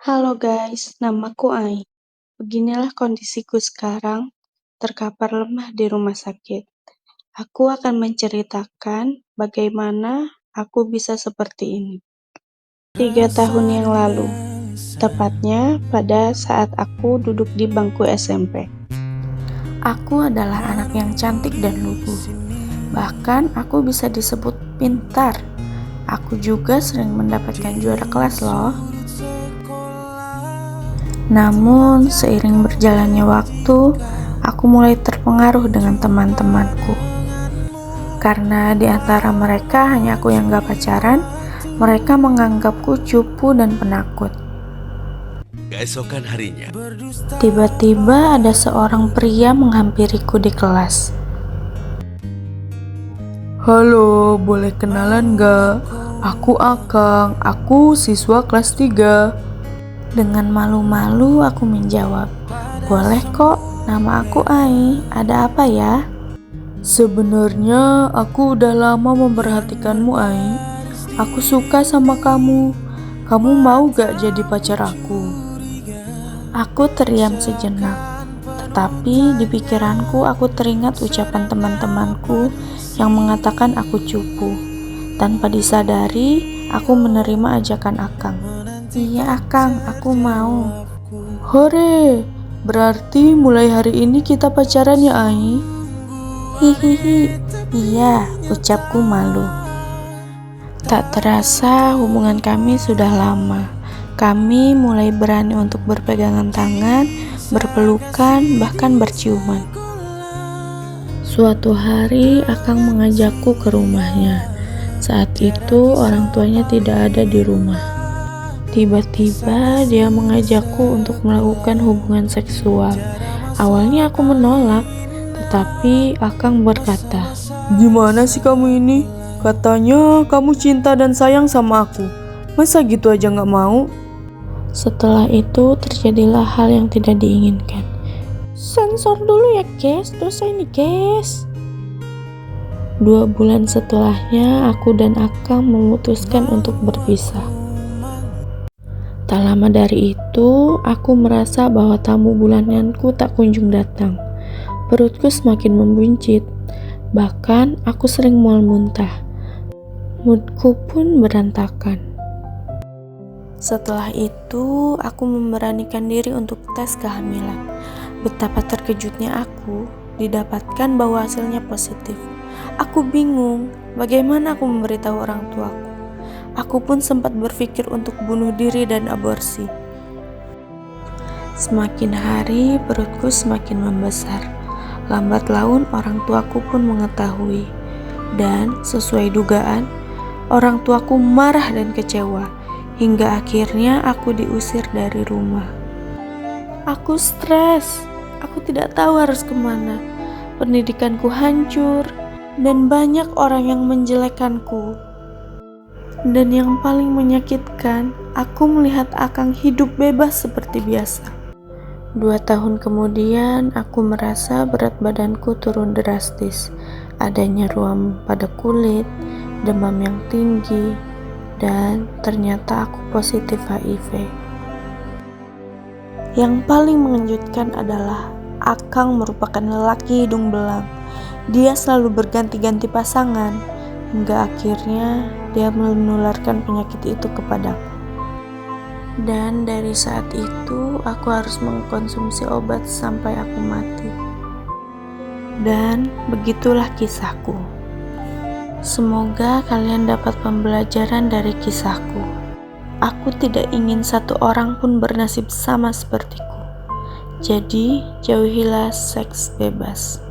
Halo guys, namaku Ai. Beginilah kondisiku sekarang, terkapar lemah di rumah sakit. Aku akan menceritakan bagaimana aku bisa seperti ini. 3 tahun yang lalu, tepatnya pada saat aku duduk di bangku SMP. Aku adalah anak yang cantik dan lugu. Bahkan aku bisa disebut pintar. Aku juga sering mendapatkan juara kelas loh. Namun, seiring berjalannya waktu, aku mulai terpengaruh dengan teman-temanku. Karena di antara mereka hanya aku yang gak pacaran, mereka menganggapku cupu dan penakut. Keesokan harinya, Tiba-tiba ada seorang pria menghampiriku di kelas. Halo, boleh kenalan gak? Aku Akang, aku siswa kelas 3. Dengan malu-malu aku menjawab, "Boleh kok, nama aku Ai, ada apa ya?" Sebenarnya aku udah lama memperhatikanmu, Ai. Aku suka sama kamu. Kamu mau gak jadi pacar aku? Aku terdiam sejenak, tetapi di pikiranku aku teringat ucapan teman-temanku yang mengatakan aku cupu. Tanpa disadari, aku menerima ajakan Akang. "Iya Akang, aku mau." Hore, berarti mulai hari ini kita pacaran ya, Ai? Hihihi, iya, ucapku malu. Tak terasa hubungan kami sudah lama. Kami mulai berani untuk berpegangan tangan, berpelukan, bahkan berciuman. Suatu hari Akang mengajakku ke rumahnya. Saat itu orang tuanya tidak ada di rumah. Tiba-tiba dia mengajakku untuk melakukan hubungan seksual. Awalnya aku menolak, tetapi Akang berkata, Gimana sih kamu ini? Katanya kamu cinta dan sayang sama aku. Masa gitu aja gak mau? setelah itu terjadilah hal yang tidak diinginkan. Sensor dulu ya guys, dosa ini guys. 2 bulan setelahnya aku dan Akang memutuskan untuk berpisah. Tak lama dari itu, aku merasa bahwa tamu bulananku tak kunjung datang. Perutku semakin membuncit, bahkan aku sering mual muntah. Moodku pun berantakan. Setelah itu, aku memberanikan diri untuk tes kehamilan. Betapa terkejutnya aku didapatkan bahwa hasilnya positif. Aku bingung, bagaimana aku memberitahu orang tuaku. Aku pun sempat berpikir untuk bunuh diri dan aborsi. Semakin hari, perutku semakin membesar. Lambat laun orang tuaku pun mengetahui. Dan sesuai dugaan, orang tuaku marah dan kecewa. Hingga akhirnya aku diusir dari rumah. Aku stres, aku tidak tahu harus kemana. Pendidikanku hancur, dan banyak orang yang menjelekanku. Dan yang paling menyakitkan, aku melihat Akang hidup bebas seperti biasa. 2 tahun kemudian, aku merasa berat badanku turun drastis. Adanya ruam pada kulit, demam yang tinggi, dan ternyata aku positif HIV. Yang paling mengejutkan adalah Akang merupakan lelaki hidung belang. Dia selalu berganti-ganti pasangan, hingga akhirnya dia menularkan penyakit itu kepadaku. Dan dari saat itu aku harus mengkonsumsi obat sampai aku mati. Dan begitulah kisahku. Semoga kalian dapat pembelajaran dari kisahku. Aku tidak ingin satu orang pun bernasib sama sepertiku. Jadi, jauhilah seks bebas.